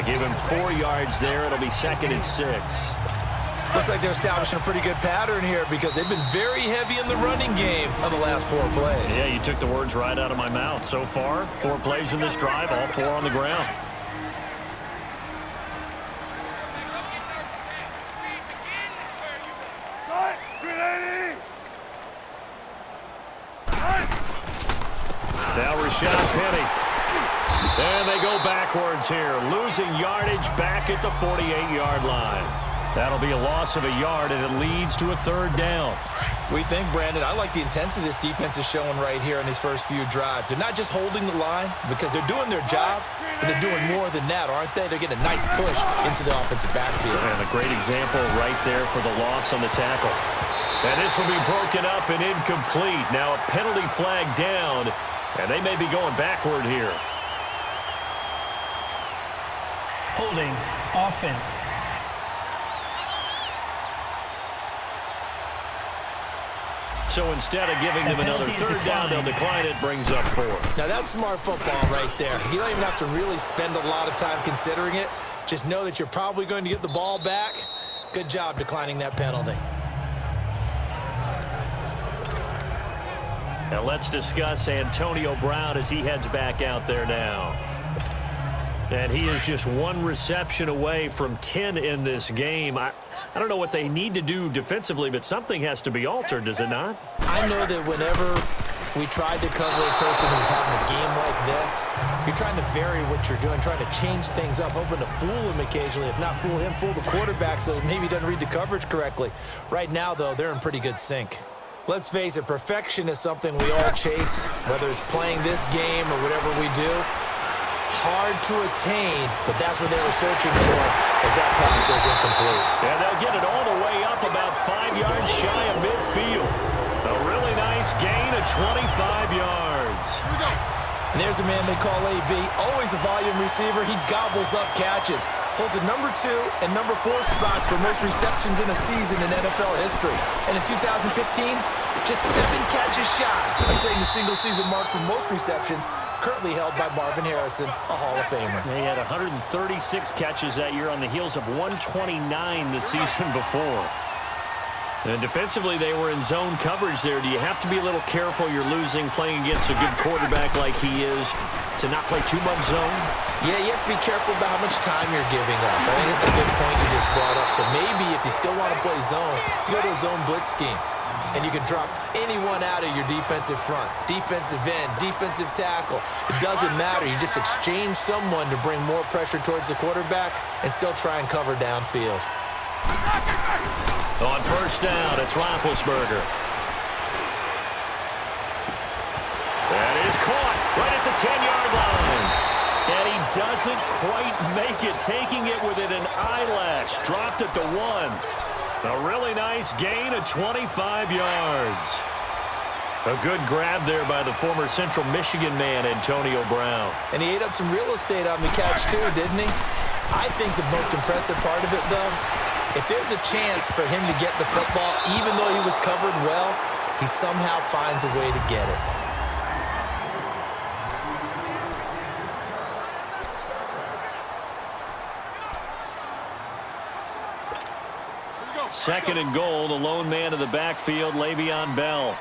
Give him 4 yards there. It'll be 2nd and 6. Looks like they're establishing a pretty good pattern here because they've been very heavy in the running game on the last 4 plays. Yeah, you took the words right out of my mouth. So far, 4 plays in this drive, all 4 on the ground. Now Rashad Penny. And they go backwards here, losing yardage back at the 48-yard line. That'll be a loss of a yard, and it leads to a 3rd down. We think, Brandon, I like the intensity this defense is showing right here in these first few drives. They're not just holding the line because they're doing their job, but they're doing more than that, aren't they? They're getting a nice push into the offensive backfield. And a great example right there for the loss on the tackle. And this will be broken up and incomplete. Now a penalty flag down, and they may be going backward here. Holding offense. So instead of giving them another 3rd down, they'll decline it, brings up 4. Now that's smart football right there. You don't even have to really spend a lot of time considering it. Just know that you're probably going to get the ball back. Good job declining that penalty. Now let's discuss Antonio Brown as he heads back out there now. And he is just 1 reception away from 10 in this game. I don't know what they need to do defensively, but something has to be altered, does it not? I know that whenever we tried to cover a person who's having a game like this, you're trying to vary what you're doing, trying to change things up, hoping to fool him occasionally. If not fool him, fool the quarterback so that maybe he doesn't read the coverage correctly. Right now, though, they're in pretty good sync. Let's face it, perfection is something we all chase, whether it's playing this game or whatever we do. Hard to attain, but that's what they were searching for as that pass goes incomplete. And they'll get it all the way up about 5 yards shy of midfield. A really nice gain of 25 yards. And there's a man they call AB, always a volume receiver. He gobbles up catches. Holds a number 2 and number 4 spots for most receptions in a season in NFL history. And in 2015, just 7 catches shy of setting the single-season mark for most receptions, currently held by Marvin Harrison, a Hall of Famer. He had 136 catches that year on the heels of 129 the season before. And defensively, they were in zone coverage there. Do you have to be a little careful you're losing playing against a good quarterback like he is to not play too much zone? Yeah, you have to be careful about how much time you're giving up. I think it's a good point you just brought up. So maybe if you still want to play zone, you go to a zone blitz scheme. And you can drop anyone out of your defensive front, defensive end, defensive tackle. It doesn't matter. You just exchange someone to bring more pressure towards the quarterback and still try and cover downfield. On 1st down, it's Roethlisberger. That is caught right at the 10-yard line. And he doesn't quite make it, taking it within an eyelash. Dropped at the 1. A really nice gain of 25 yards. A good grab there by the former Central Michigan man, Antonio Brown. And he ate up some real estate on the catch, too, didn't he? I think the most impressive part of it, though, if there's a chance for him to get the football, even though he was covered well, he somehow finds a way to get it. 2nd and goal, the lone man in the backfield, Le'Veon Bell.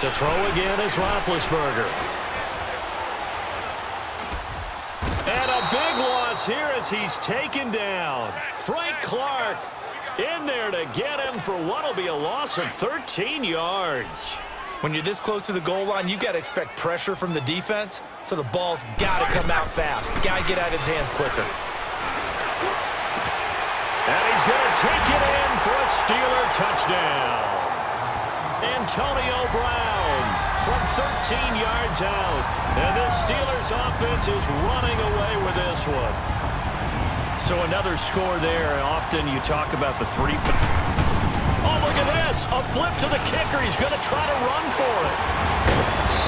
To throw again is Roethlisberger. And a big loss here as he's taken down. Frank Clark in there to get him for what will be a loss of 13 yards. When you're this close to the goal line, you've got to expect pressure from the defense, so the ball's got to come out fast. Got to get out of his hands quicker. And he's going to take it in for a Steeler touchdown. Antonio Brown from 13 yards out. And the Steelers offense is running away with this one. So another score there. Often you talk about the 3. Oh, look at this. A flip to the kicker. He's going to try to run for it.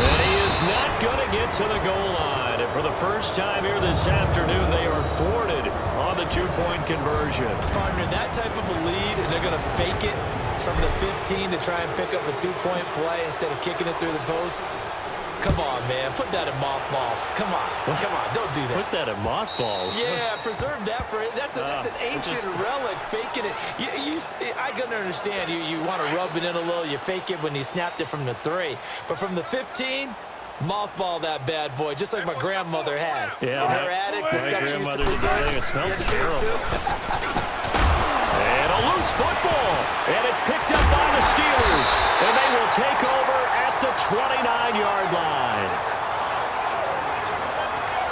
And he is not going to get to the goal line. And for the first time here this afternoon, they are thwarted on the 2-point conversion. Partner, that type of a lead, and they're going to fake it from the 15 to try and pick up a 2-point play instead of kicking it through the posts. Come on, man. Put that in mothballs. Come on. Come on. Don't do that. Put that in mothballs. Yeah, preserve that for it. That's an ancient relic. Faking it. I can understand. You want to rub it in a little. You fake it when you snapped it from the 3. But from the 15, mothball that bad boy, just like my grandmother had. Yeah. In her attic, the stuff she used to preserve. It smells terrible. And a loose football. And it's picked up by the Steelers. And they will take over at the 29-yard line.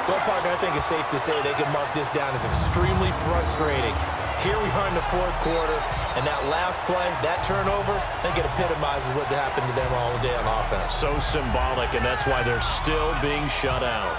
Well, partner, I think it's safe to say they can mark this down as extremely frustrating. Here we are in the 4th quarter, and that last play, that turnover, I think it epitomizes what happened to them all day on offense. So symbolic, and that's why they're still being shut out.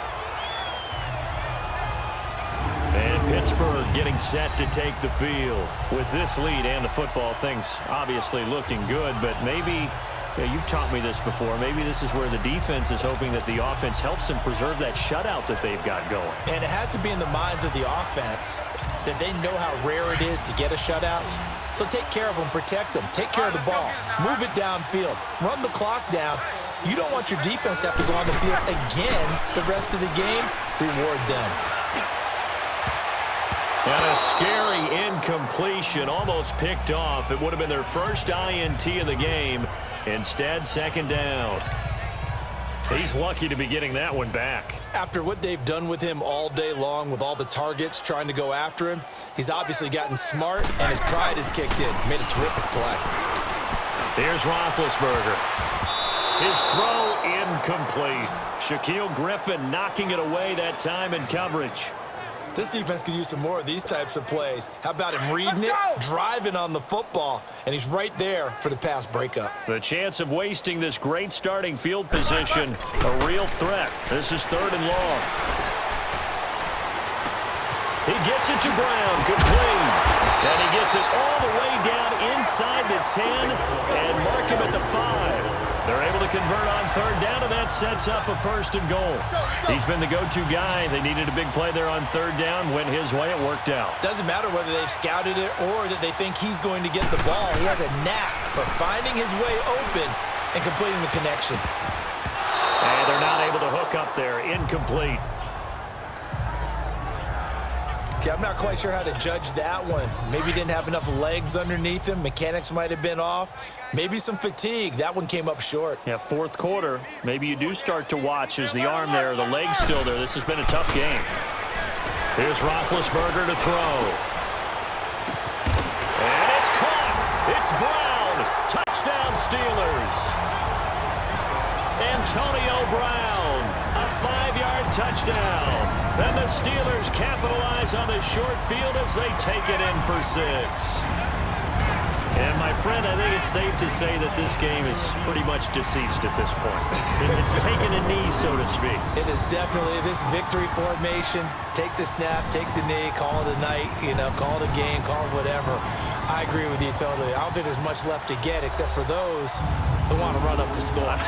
And Pittsburgh getting set to take the field. With this lead and the football, things obviously looking good, but maybe, you've taught me this before, maybe this is where the defense is hoping that the offense helps them preserve that shutout that they've got going. And it has to be in the minds of the offense that they know how rare it is to get a shutout. So take care of them, protect them, take care of the ball, move it downfield, run the clock down. You don't want your defense to have to go on the field again the rest of the game. Reward them. And a scary incompletion, almost picked off. It would have been their first INT of the game. Instead, 2nd down. He's lucky to be getting that one back. After what they've done with him all day long, with all the targets trying to go after him, he's obviously gotten smart, and his pride has kicked in. Made a terrific play. Here's Roethlisberger. His throw incomplete. Shaquille Griffin knocking it away that time in coverage. This defense could use some more of these types of plays. How about him reading it, driving on the football, and he's right there for the pass breakup. The chance of wasting this great starting field position, a real threat. This is 3rd and long. He gets it to Brown, complete. And he gets it all the way down inside the 10 and mark him at the 5. They're able to convert on 3rd down, and that sets up a 1st and goal. He's been the go-to guy. They needed a big play there on 3rd down. Went his way. It worked out. Doesn't matter whether they've scouted it or that they think he's going to get the ball. He has a knack for finding his way open and completing the connection. And they're not able to hook up there. Incomplete. Okay, I'm not quite sure how to judge that one. Maybe didn't have enough legs underneath him. Mechanics might have been off. Maybe some fatigue. That one came up short. Yeah, 4th quarter. Maybe you do start to watch as the arm there, the leg's still there. This has been a tough game. Here's Roethlisberger to throw. And it's caught. It's Brown. Touchdown, Steelers. Antonio Brown, a 5-yard touchdown. And the Steelers capitalize on the short field as they take it in for 6. And, my friend, I think it's safe to say that this game is pretty much deceased at this point. It's taken a knee, so to speak. It is definitely this victory formation. Take the snap, take the knee, call it a night, call it a game, call it whatever. I agree with you totally. I don't think there's much left to get except for those who want to run up the score.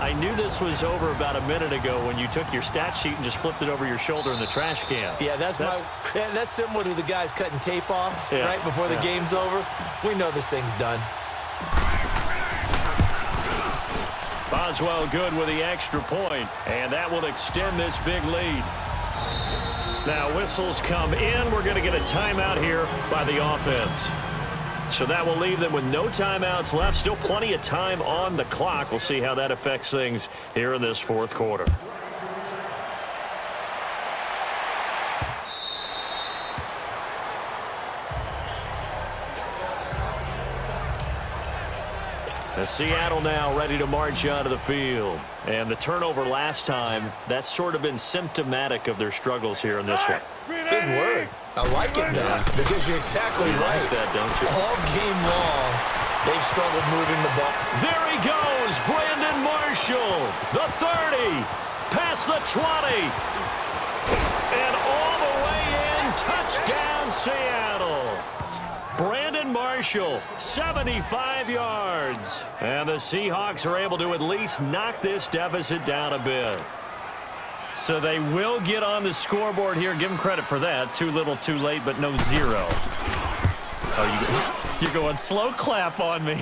I knew this was over about a minute ago when you took your stat sheet and just flipped it over your shoulder in the trash can. Yeah, that's similar to the guys cutting tape off right before the game's over. We know this thing's done. Boswell good with the extra point, and that will extend this big lead. Now whistles come in. We're going to get a timeout here by the offense. So that will leave them with no timeouts left. Still plenty of time on the clock. We'll see how that affects things here in this 4th quarter. And Seattle now ready to march onto the field. And the turnover last time, that's sort of been symptomatic of their struggles here in this one. Big word. I like it now because you're exactly right. Like that, don't you? All game long, they've struggled moving the ball. There he goes, Brandon Marshall, the 30, past the 20, and all the way in, touchdown Seattle. Brandon Marshall, 75 yards. And the Seahawks are able to at least knock this deficit down a bit. So they will get on the scoreboard here. Give them credit for that. Too little, too late, but no 0. Oh, you're going slow clap on me.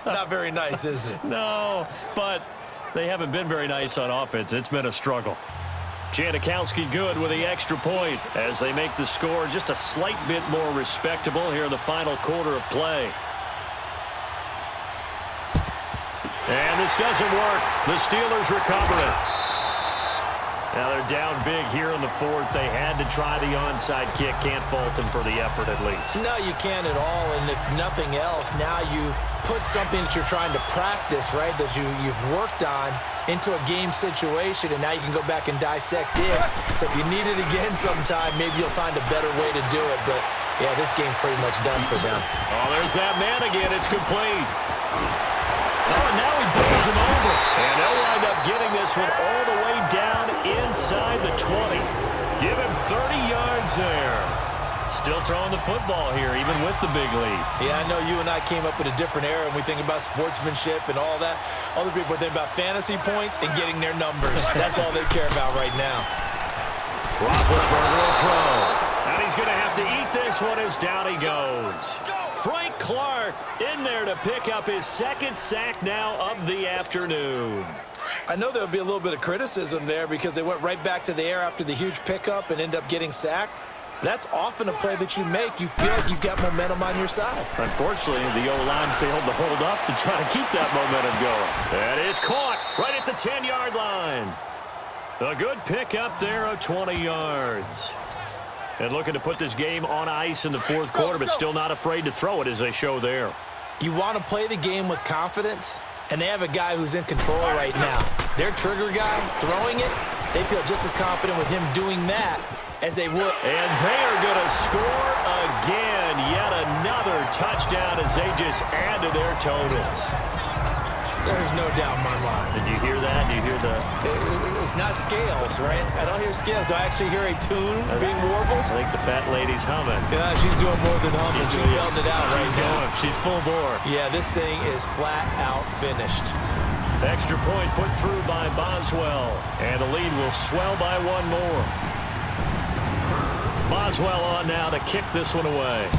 Not very nice, is it? No, but They haven't been very nice on offense. It's been a struggle. Janikowski good with the extra point as they make the score just a slight bit more respectable here in the final quarter of play. And this doesn't work. The Steelers recover it. Now they're down big here in the fourth. They had to try the onside kick. Can't fault them for the effort at least. No, you can't at all. And if nothing else, now you've put something that you're trying to practice, right, that you've worked on into a game situation, and now you can go back and dissect it. So if you need it again sometime, maybe you'll find a better way to do it. But, yeah, this game's pretty much done for them. Oh, there's that man again. It's complete. Oh, and now he bowls him over. And they'll wind up getting this one all the way down inside the 20. Give him 30 yards there. Still throwing the football here, even with the big lead. Yeah, I know you and I came up in a different era, and we think about sportsmanship and all that. Other people think about fantasy points and getting their numbers. That's all they care about right now. Roethlisberger will throw. And he's going to have to eat this one as down he goes. Frank Clark in there to pick up his second sack now of the afternoon. I know there'll be a little bit of criticism there because they went right back to the air after the huge pickup and end up getting sacked. That's often a play that you make. You feel like you've got momentum on your side. Unfortunately, the O-line failed to hold up to try to keep that momentum going. That is caught right at the 10-yard line. A good pickup there of 20 yards. And looking to put this game on ice in the fourth quarter, but still not afraid to throw it as they show there. You want to play the game with confidence, and they have a guy who's in control right now. Their trigger guy throwing it, they feel just as confident with him doing that as they would. And they are going to score again. Yet another touchdown as they just add to their totals. There's no doubt in my mind. Did you hear that? Did you hear the... It's not scales, right? I don't hear scales. Do I actually hear a tune being warbled? I think the fat lady's humming. Yeah, she's doing more than humming. She's belting it out right now. She's full bore. Yeah, this thing is flat out finished. Extra point put through by Boswell. And the lead will swell by one more. Boswell on now to kick this one away.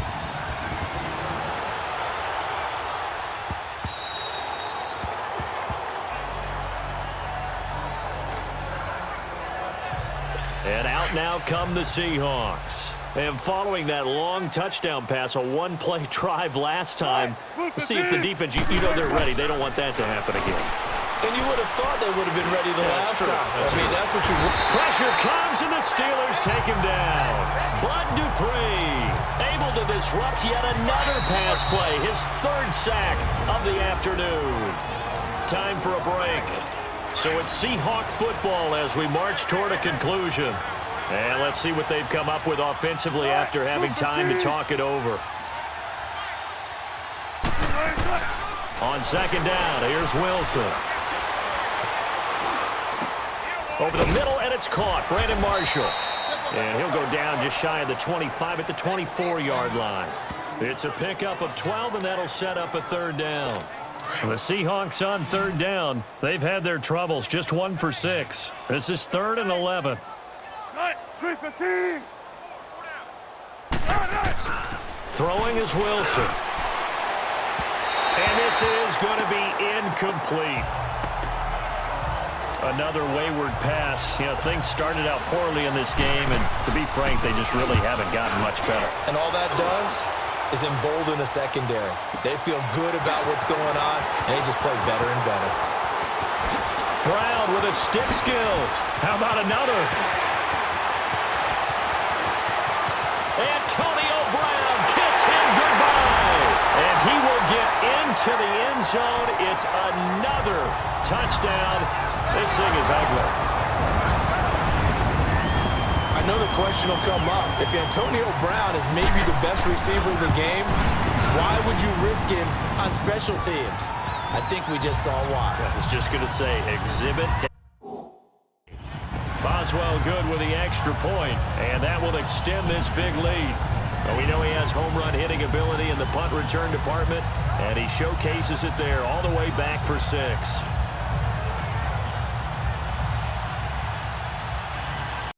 And out now come the Seahawks. And following that long touchdown pass, a one-play drive last time, let's see if the defense, you know they're ready. They don't want that to happen again. And you would have thought they would have been ready the last time. That's what you want. Pressure comes, and the Steelers take him down. Bud Dupree able to disrupt yet another pass play. His third sack of the afternoon. Time for a break. So it's Seahawk football as we march toward a conclusion. And let's see what they've come up with offensively after having time to talk it over. On second down, here's Wilson. Over the middle, and it's caught. Brandon Marshall. And he'll go down just shy of the 25 at the 24-yard line. It's a pickup of 12, and that'll set up a third down. The Seahawks on third down. They've had their troubles, just 1 for 6. This is 3rd and 11. Throwing is Wilson. And this is going to be incomplete. Another wayward pass. You know, things started out poorly in this game, and to be frank, they just really haven't gotten much better. And all that does is embolden a secondary. They feel good about what's going on, and they just play better and better. Brown with his stick skills. How about another? Antonio Brown, kiss him goodbye. And he will get into the end zone. It's another touchdown. This thing is ugly. I know the question will come up. If Antonio Brown is maybe the best receiver in the game, why would you risk him on special teams? I think we just saw why. I was just going to say, exhibit. Boswell good with the extra point, and that will extend this big lead. But we know he has home run hitting ability in the punt return department, and he showcases it there all the way back for 6.